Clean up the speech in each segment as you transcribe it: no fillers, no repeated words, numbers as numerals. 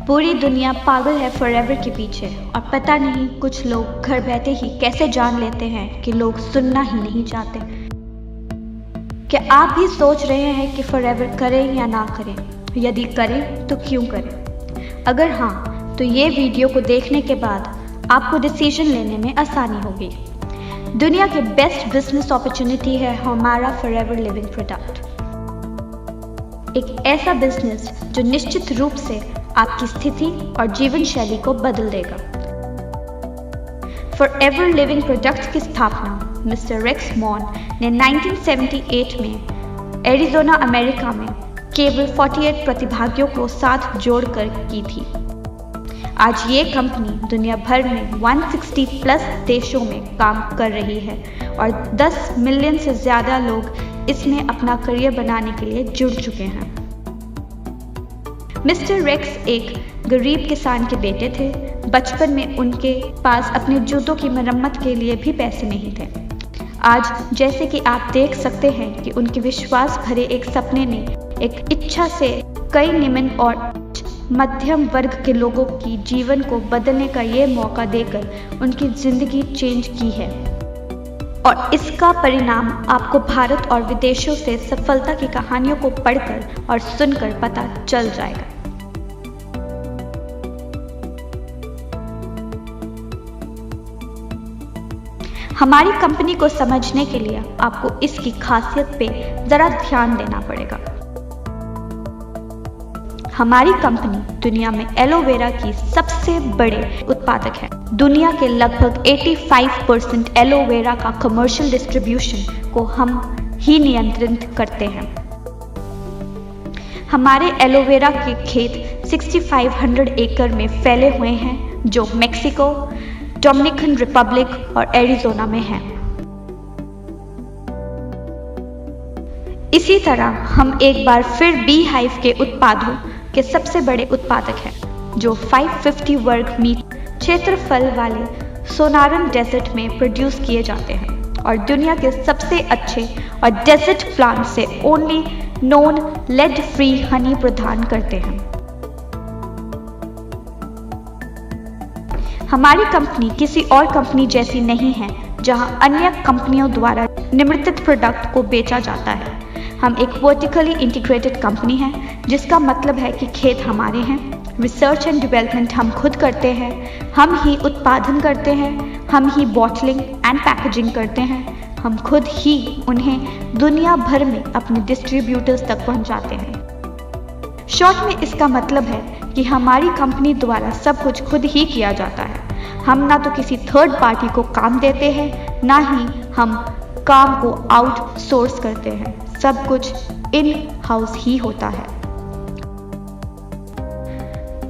पूरी दुनिया पागल है फॉरएवर के पीछे और पता नहीं कुछ लोग घर बैठे ही कैसे जान लेते हैं कि लोग सुनना ही नहीं चाहते। क्या आप भी सोच रहे हैं कि फॉरएवर करें या ना करें? यदि करें तो क्यों करें? अगर हाँ, तो ये वीडियो को देखने के बाद आपको डिसीजन लेने में आसानी होगी। दुनिया के बेस्ट बिजनेस अपॉर्चुनिटी है हमारा फॉरएवर लिविंग प्रोडक्ट। एक ऐसा बिजनेस जो निश्चित रूप से आपकी स्थिति और जीवन शैली को बदल देगा। फॉरएवर लिविंग प्रोडक्ट्स की स्थापना मिस्टर रेक्स मॉन ने 1978 में एरिज़ोना अमेरिका में केवल 48 प्रतिभागियों को साथ जोड़कर की थी। आज ये कंपनी दुनिया भर में 160 प्लस देशों में काम कर रही है और 10 मिलियन से ज़्यादा लोग इसमें अपना करियर बनाने के लिए जुड़ चुके हैं। मिस्टर रेक्स एक गरीब किसान के बेटे थे। बचपन में उनके पास अपने जूतों की मरम्मत के लिए भी पैसे नहीं थे। आज जैसे कि आप देख सकते हैं कि उनके विश्वास भरे एक सपने ने एक इच्छा से कई निम्न और मध्यम वर्ग के लोगों की जीवन को बदलने का ये मौका देकर उनकी जिंदगी चेंज की है और इसका परिणाम आपको भारत और विदेशों से सफलता की कहानियों को पढ़कर और सुनकर पता चल जाएगा। हमारी कंपनी को समझने के लिए आपको इसकी खासियत पे जरा ध्यान देना पड़ेगा। हमारी कंपनी दुनिया में एलोवेरा की सबसे बड़े उत्पादक है। दुनिया के लगभग 85% एलोवेरा का कमर्शियल डिस्ट्रीब्यूशन को हम ही नियंत्रित करते हैं। हमारे एलोवेरा के खेत 6500 एकड़ में फैले हुए हैं जो मेक्सिको, डोमिनिकन रिपब्लिक और एरिज़ोना में हैं। इसी तरह हम एक बार फिर बी हाइव के उत्पादों के सबसे बड़े उत्पादक हैं जो 550 वर्ग मीटर क्षेत्रफल वाले सोनारन डेजर्ट में प्रोड्यूस किए जाते हैं और दुनिया के सबसे अच्छे और डेजर्ट प्लांट से only non lead free honey प्रदान करते हैं। हमारी कंपनी किसी और कंपनी जैसी नहीं है जहां अन्य कंपनियों द्वारा निर्मित प्रोडक्ट को बेचा जाता है। हम एक वर्टिकली इंटीग्रेटेड कंपनी है जिसका मतलब है कि खेत हमारे हैं, रिसर्च एंड डेवलपमेंट हम खुद करते हैं, हम ही उत्पादन करते हैं, हम ही बॉटलिंग एंड पैकेजिंग करते हैं, हम खुद ही उन्हें दुनिया भर में अपने डिस्ट्रीब्यूटर्स तक पहुंचाते हैं। शॉर्ट में इसका मतलब है कि हमारी कंपनी द्वारा सब कुछ खुद ही किया जाता है। हम ना तो किसी थर्ड पार्टी को काम देते हैं, ना ही हम काम को आउटसोर्स करते हैं। सब कुछ इन हाउस ही होता है।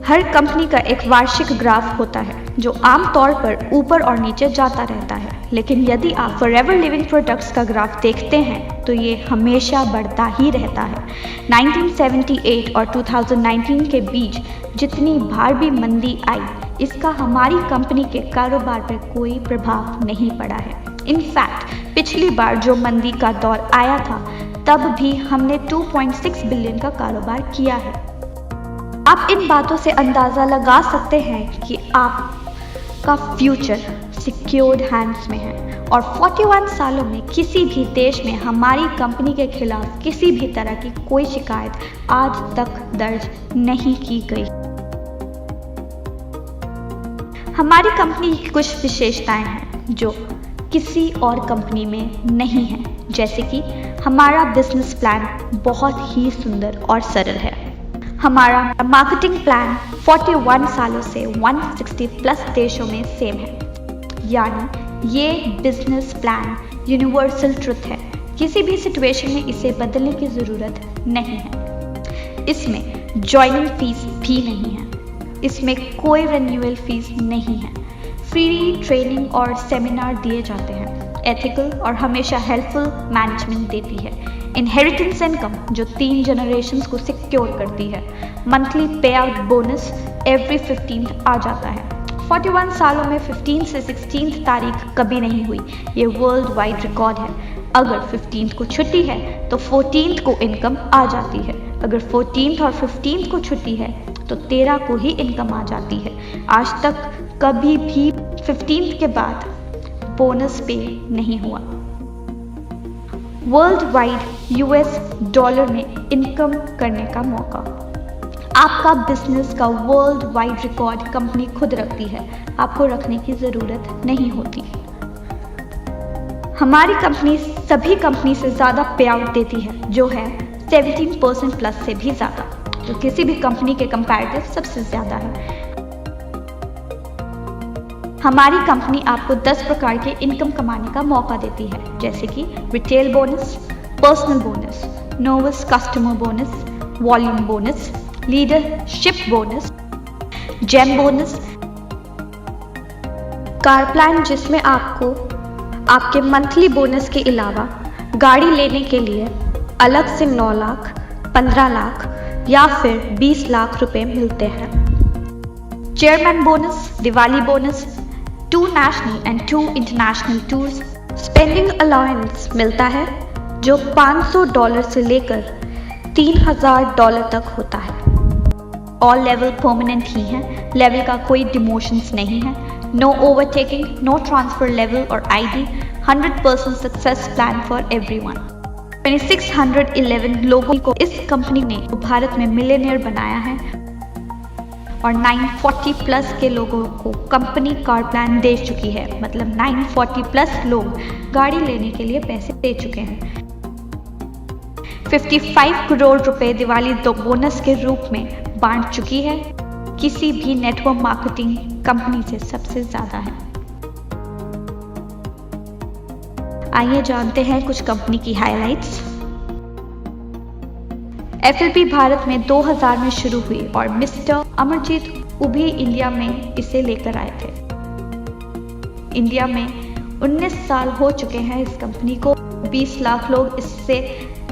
हर कंपनी का एक वार्षिक ग्राफ होता है जो आमतौर पर ऊपर और नीचे जाता रहता है, लेकिन यदि आप फॉरएवर लिविंग प्रोडक्ट्स का ग्राफ देखते हैं तो ये हमेशा बढ़ता ही रहता है। 1978 और 2019 के बीच जितनी बार भी मंदी आई, इसका हमारी कंपनी के कारोबार पर कोई प्रभाव नहीं पड़ा है। इनफैक्ट पिछली बार जो मंदी का दौर आया था तब भी हमने 2.6 बिलियन का कारोबार किया है। आप इन बातों से अंदाज़ा लगा सकते हैं कि आपका फ्यूचर सिक्योर्ड हैंड्स में है और 41 सालों में किसी भी देश में हमारी कंपनी के खिलाफ किसी भी तरह की कोई शिकायत आज तक दर्ज नहीं की गई। हमारी कंपनी की कुछ विशेषताएं हैं जो किसी और कंपनी में नहीं है, जैसे कि हमारा बिजनेस प्लान बहुत ही सुंदर और सरल है। हमारा मार्केटिंग प्लान 41 सालों से 160 प्लस देशों में सेम है, यानी ये बिजनेस प्लान यूनिवर्सल ट्रुथ है। किसी भी सिचुएशन में इसे बदलने की ज़रूरत नहीं है। इसमें ज्वाइनिंग फीस भी नहीं है, इसमें कोई रिन्यूअल फीस नहीं है। फ्री ट्रेनिंग और सेमिनार दिए जाते हैं। एथिकल और हमेशा हेल्पफुल मैनेजमेंट देती है। इनहेरिटेंस इनकम जो 3 जनरेशन्स को सिक्योर करती है। मंथली पे आउट बोनस एवरी 15th आ जाता है। 41 सालों में 15 से 16 तारीख कभी नहीं हुई, ये वर्ल्ड वाइड रिकॉर्ड है। अगर 15th को छुट्टी है तो 14th को इनकम आ जाती है। अगर 14th और 15th को छुट्टी है तो 13 को ही इनकम आ जाती है। आज तक कभी भी 15th के बाद बोनस पे नहीं हुआ। वर्ल्ड वाइड US डॉलर में इनकम करने का मौका। आपका बिजनेस का वर्ल्ड वाइड रिकॉर्ड कंपनी खुद रखती है, आपको रखने की ज़रूरत नहीं होती। हमारी कंपनी सभी कंपनी से ज़्यादा पे आउट देती है, जो है 17% प्लस से भी ज़्यादा, तो किसी भी कंपनी के कंपैरेटिव सबसे ज़्यादा है। हमारी कंपनी आपको 10 प्रकार के इनकम कमाने का मौका देती है, जैसे कि retail bonus, personal bonus, novice customer bonus, volume bonus, leadership bonus, gem bonus, car plan जिसमें आपको आपके मंथली बोनस के अलावा गाड़ी लेने के लिए अलग से 9 लाख, 15 लाख या फिर 20 लाख रुपए मिलते हैं। Chairman bonus, Diwali bonus, 2 national and 2 international tours, spending allowance मिलता है जो $500 से लेकर $3000 तक होता है। ऑल लेवल परमानेंट ही है, लेवल का कोई डिमोशंस नहीं है, no overtaking, no transfer level और ID, 100% success plan for everyone. 2611 लोगों को इस कंपनी ने भारत में मिलियनेयर बनाया है और 940 प्लस के लोगों को कंपनी कार प्लान दे चुकी है, मतलब 940 प्लस लोग गाड़ी लेने के लिए पैसे दे चुके हैं। 55 करोड़ रुपए दिवाली बोनस के रूप में बांट चुकी है, किसी भी नेटवर्क मार्केटिंग कंपनी से सबसे ज्यादा है। आइए जानते हैं कुछ कंपनी की हाइलाइट्स। FLP भारत में 2000 में शुरू हुई और मिस्टर अमरजीत उभी इंडिया में इसे लेकर आए थे। इंडिया में 19 साल हो चुके हैं इस कंपनी को, 20 लाख लोग इससे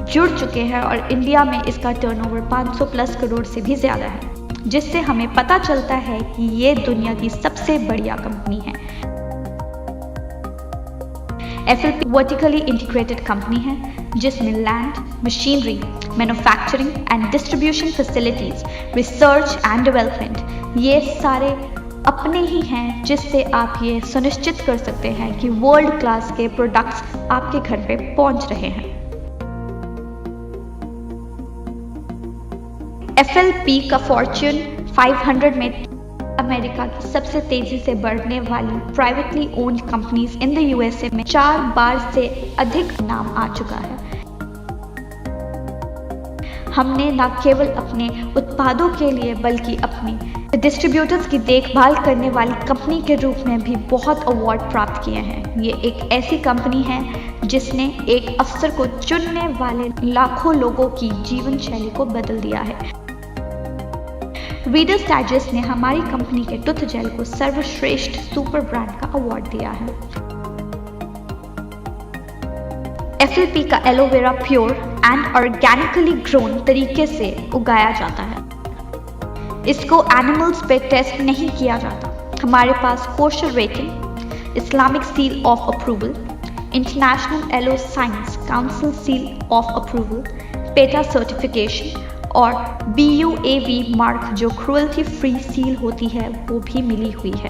जुड़ चुके हैं और इंडिया में इसका टर्नओवर 500 प्लस करोड़ से भी ज़्यादा है, जिससे हमें पता चलता है कि ये दुनिया की सबसे बढ़िया कंपनी है। FLP वर्टिकली इंटीग्रेटेड कंपनी है जिसमें land, machinery, manufacturing and distribution facilities, research and development ये सारे अपने ही हैं, जिससे आप ये सुनिश्चित कर सकते हैं कि वर्ल्ड क्लास के प्रोडक्ट्स आपके घर पे पहुंच रहे हैं। FLP का फॉर्च्यून 500 में अमेरिका की सबसे तेजी से बढ़ने वाली privately owned companies in the USA में 4 बार से अधिक नाम आ चुका है। हमने न केवल अपने उत्पादों के लिए बल्कि अपने डिस्ट्रीब्यूटर्स की देखभाल करने वाली कंपनी के रूप में भी बहुत अवार्ड प्राप्त किए हैं। ये एक ऐसी कंपनी है जिसने एक अफसर को चुनने वाले लाखों लोगों की जीवन शैली को बदल दिया है। रीडर्स डाइजेस्ट ने हमारी कंपनी के टूथ जेल को सर्वश्रेष्ठ सुपर ब्रांड का अवार्ड दिया है। FLP का aloe vera pure and organically grown तरीके से उगाया जाता है। इसको एनिमल्स पे टेस्ट नहीं किया जाता। हमारे पास kosher rating, Islamic seal of approval, International Aloe Science Council seal of approval, PETA certification और BUAV मार्क जो क्रुएल्टी फ्री सील होती है वो भी मिली हुई है।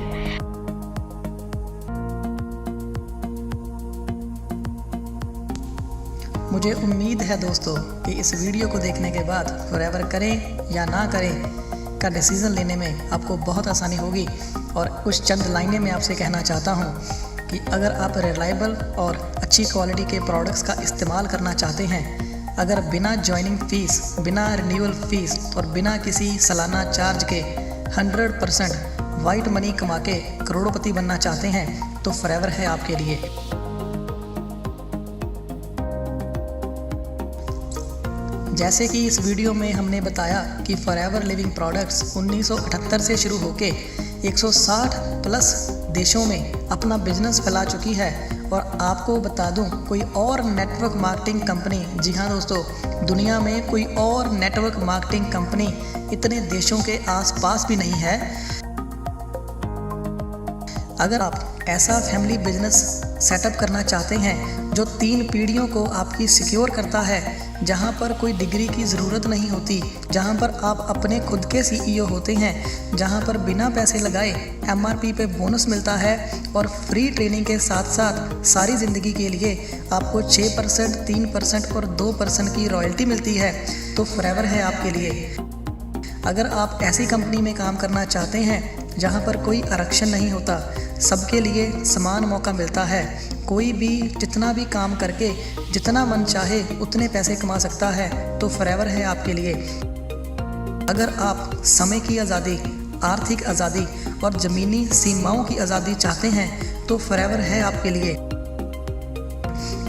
मुझे उम्मीद है दोस्तों कि इस वीडियो को देखने के बाद फॉरएवर करें या ना करें का डिसीज़न लेने में आपको बहुत आसानी होगी। और कुछ चंद लाइनें मैं आपसे कहना चाहता हूँ कि अगर आप रिलायबल और अच्छी क्वालिटी के प्रोडक्ट्स का इस्तेमाल करना चाहते हैं, अगर बिना ज्वाइनिंग फ़ीस, बिना रिन्यूअल फ़ीस और बिना किसी सालाना चार्ज के 100% वाइट मनी कमा के करोड़पति बनना चाहते हैं तो फॉरएवर है आपके लिए। जैसे कि इस वीडियो में हमने बताया कि फॉरएवर लिविंग प्रोडक्ट्स 1978 से शुरू होके 160 प्लस देशों में अपना बिजनेस फैला चुकी है। और आपको बता दूं, कोई और नेटवर्क मार्केटिंग कंपनी, जी हाँ दोस्तों, दुनिया में कोई और नेटवर्क मार्केटिंग कंपनी इतने देशों के आसपास भी नहीं है। अगर आप ऐसा फैमिली बिजनेस सेटअप करना चाहते हैं जो 3 पीढ़ियों को आपकी सिक्योर करता है, जहां पर कोई डिग्री की ज़रूरत नहीं होती, जहां पर आप अपने खुद के CEO होते हैं, जहां पर बिना पैसे लगाए MRP पे बोनस मिलता है और फ्री ट्रेनिंग के साथ साथ सारी ज़िंदगी के लिए आपको 6%, 3% और 2% की रॉयल्टी मिलती है, तो फॉरएवर है आपके लिए। अगर आप ऐसी कंपनी में काम करना चाहते हैं जहां पर कोई आरक्षण नहीं होता, सबके लिए समान मौका मिलता है, कोई भी जितना भी काम करके जितना मन चाहे उतने पैसे कमा सकता है, तो फॉरएवर है आपके लिए। अगर आप समय की आज़ादी, आर्थिक आज़ादी और ज़मीनी सीमाओं की आज़ादी चाहते हैं तो फॉरएवर है आपके लिए।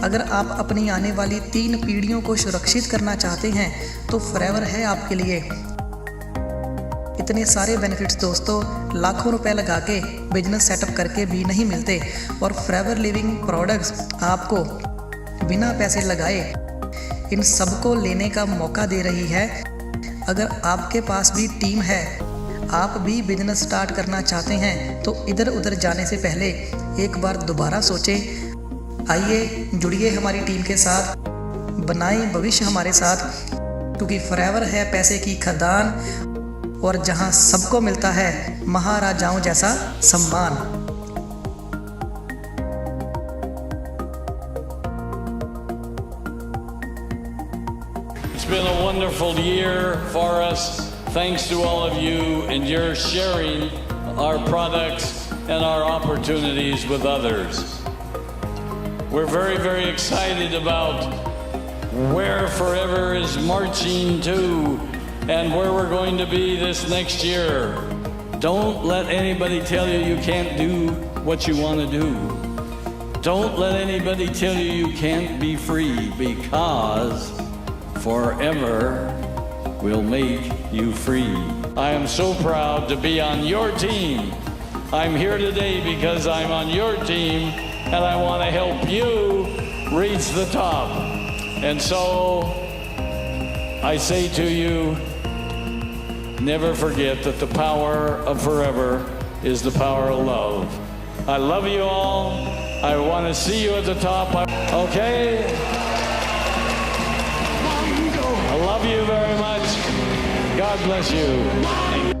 अगर आप अपनी आने वाली 3 पीढ़ियों को सुरक्षित करना चाहते हैं तो फॉरएवर है आपके लिए। इतने सारे बेनिफिट्स दोस्तों लाखों रुपए लगा के बिजनेस सेटअप करके भी नहीं मिलते, और फॉरएवर लिविंग प्रोडक्ट्स आपको बिना पैसे लगाए इन सबको लेने का मौका दे रही है। अगर आपके पास भी टीम है, आप भी बिजनेस स्टार्ट करना चाहते हैं, तो इधर उधर जाने से पहले एक बार दोबारा सोचें। आइए जुड़िए हमारी टीम के साथ, बनाएं भविष्य हमारे साथ, क्योंकि फॉरएवर है पैसे की खदान और जहां सबको मिलता है महाराजाओं जैसा सम्मान। It's been a wonderful year for us. Thanks to all of you and your sharing our products and our opportunities with others. We're very, very excited about where Forever is marching to and where we're going to be this next year. Don't let anybody tell you you can't do what you want to do. Don't let anybody tell you you can't be free, because Forever will make you free. I am so proud to be on your team. I'm here today because I'm on your team and I want to help you reach the top. And so I say to you, never forget that the power of Forever is the power of love. I love you all. I want to see you at the top. Okay? I love you very much. God bless you.